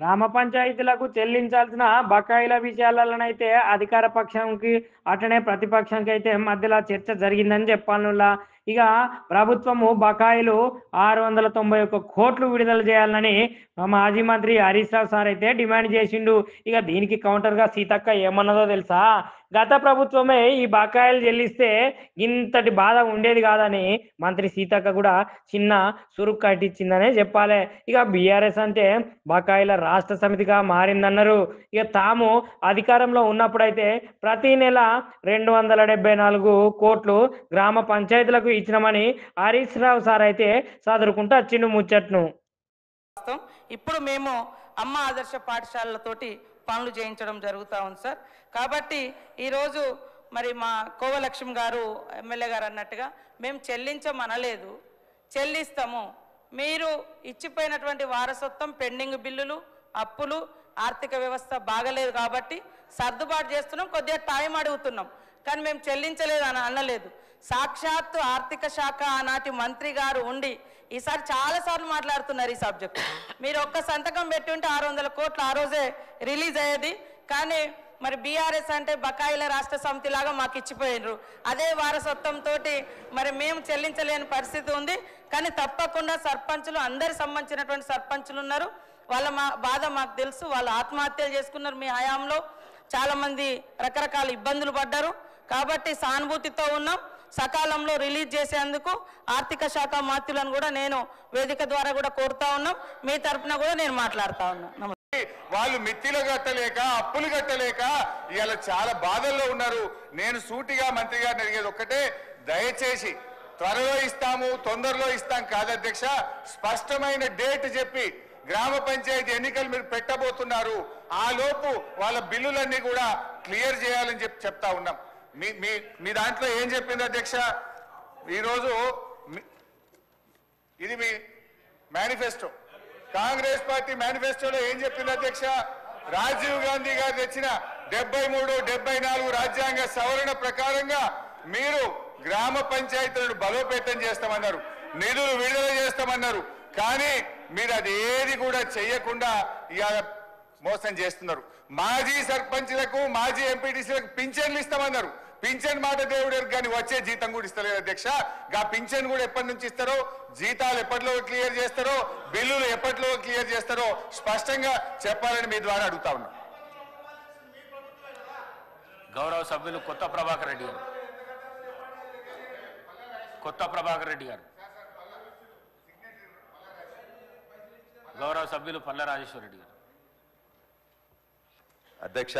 గ్రామ పంచాయతీలకు చెల్లించాల్సిన బకాయిల విషయాలలోనైతే అధికార పక్షంకి అట్లనే ప్రతిపక్షంకి అయితే మధ్యలో చర్చ జరిగిందని చెప్పానులా. ఇక ప్రభుత్వము బకాయిలు 691 కోట్లు విడుదల చేయాలని మాజీ మంత్రి హరీష్ రావు సార్ అయితే డిమాండ్ చేసిండు. ఇక దీనికి కౌంటర్గా సీతక్క ఏమన్నదో తెలుసా? గత ప్రభుత్వమే ఈ బకాయిలు చెల్లిస్తే ఇంతటి బాధ ఉండేది కాదని మంత్రి సీతక్క కూడా చిన్న సురుకు కట్టించిందనే చెప్పాలి. ఇక బీఆర్ఎస్ అంటే బకాయిల రాష్ట్ర సమితిగా మారిందన్నారు. ఇక తాము అధికారంలో ఉన్నప్పుడైతే ప్రతి నెల 274 కోట్లు గ్రామ పంచాయతీలకు ఇచ్చినామని హరీష్ రావు సార్ అయితే చదువుకుంటూ వచ్చిండు ముచ్చట్ను. ఇప్పుడు మేము అమ్మ ఆదర్శ పాఠశాలలతోటి పనులు చేయించడం జరుగుతూ ఉంది సార్. కాబట్టి ఈరోజు మరి మా కోవలక్ష్మి గారు ఎమ్మెల్యే గారు అన్నట్టుగా మేము చెల్లించమనలేదు, చెల్లిస్తాము. మీరు ఇచ్చిపోయినటువంటి వారసత్వం, పెండింగ్ బిల్లులు, అప్పులు, ఆర్థిక వ్యవస్థ బాగలేదు కాబట్టి సర్దుబాటు చేస్తున్నాం, కొద్దిగా టైం అడుగుతున్నాం, కానీ మేము చెల్లించలేదు అని అనలేదు. సాక్షాత్తు ఆర్థిక శాఖ ఆనాటి మంత్రి గారు ఉండి ఈసారి చాలాసార్లు మాట్లాడుతున్నారు ఈ సబ్జెక్ట్. మీరు ఒక్క సంతకం పెట్టి ఉంటే 600 కోట్లు ఆ రోజే రిలీజ్ అయ్యేది. కానీ మరి బీఆర్ఎస్ అంటే బకాయిల రాష్ట్ర సమితి లాగా మాకు ఇచ్చిపోయినరు. అదే వారసత్వంతో మరి మేము చెల్లించలేని పరిస్థితి ఉంది. కానీ తప్పకుండా సర్పంచులు, అందరికి సంబంధించినటువంటి సర్పంచులు ఉన్నారు, వాళ్ళ బాధ మాకు తెలుసు. వాళ్ళు ఆత్మహత్యలు చేసుకున్నారు మీ హయాంలో, చాలామంది రకరకాల ఇబ్బందులు పడ్డారు. కాబట్టి సానుభూతితో ఉన్నాం. సకాలంలో రిలీజ్ చేసేందుకు ఆర్థిక శాఖ మంత్రులను కూడా నేను వేదిక ద్వారా కూడా కోరుతా ఉన్నాం. మీ తరఫున కూడా నేను మాట్లాడుతా ఉన్నాను. వాళ్ళు మిత్తిలు కట్టలేక, అప్పులు కట్టలేక ఇవాళ చాలా బాధల్లో ఉన్నారు. నేను సూటిగా మంత్రి గారిని అడిగేది ఒక్కటే, దయచేసి త్వరలో ఇస్తాము, తొందరలో ఇస్తాం కాదు అధ్యక్ష, స్పష్టమైన డేట్ చెప్పి గ్రామ పంచాయతీ ఎన్నికలు మీరు పెట్టబోతున్నారు, ఆ లోపు వాళ్ళ బిల్లులన్నీ కూడా క్లియర్ చేయాలని చెప్తా ఉన్నాం. మీ దాంట్లో ఏం చెప్పింది అధ్యక్ష? ఈరోజు ఇది మీ మేనిఫెస్టో, కాంగ్రెస్ పార్టీ మేనిఫెస్టోలో ఏం చెప్పింది అధ్యక్ష? రాజీవ్ గాంధీ గారు తెచ్చిన 73, 74 రాజ్యాంగ సవరణ ప్రకారంగా మీరు గ్రామ పంచాయతీలను బలోపేతం చేస్తామన్నారు, నిధులు విడుదల చేస్తామన్నారు. కానీ మీరు అది ఏది కూడా చేయకుండా ఇవాళ మోసం చేస్తున్నారు. మాజీ సర్పంచ్లకు, మాజీ ఎంపీటీసీలకు పింఛన్లు ఇస్తామన్నారు. పింఛన్ మాట దేవుడు కానీ వచ్చే జీతం కూడా ఇస్తలేదు అధ్యక్ష. గా పింఛన్ కూడా ఎప్పటి నుంచి ఇస్తారో, జీతాలు ఎప్పటిలో క్లియర్ చేస్తారో, బిల్లులు ఎప్పటిలో క్లియర్ చేస్తారో స్పష్టంగా చెప్పాలని మీ ద్వారా అడుగుతా ఉన్నా. గౌరవ సభ్యులు కొత్త ప్రభాకర్ రెడ్డి గారు, గౌరవ సభ్యులు పల్ల రాజేశ్వర రెడ్డి గారు. అధ్యక్ష,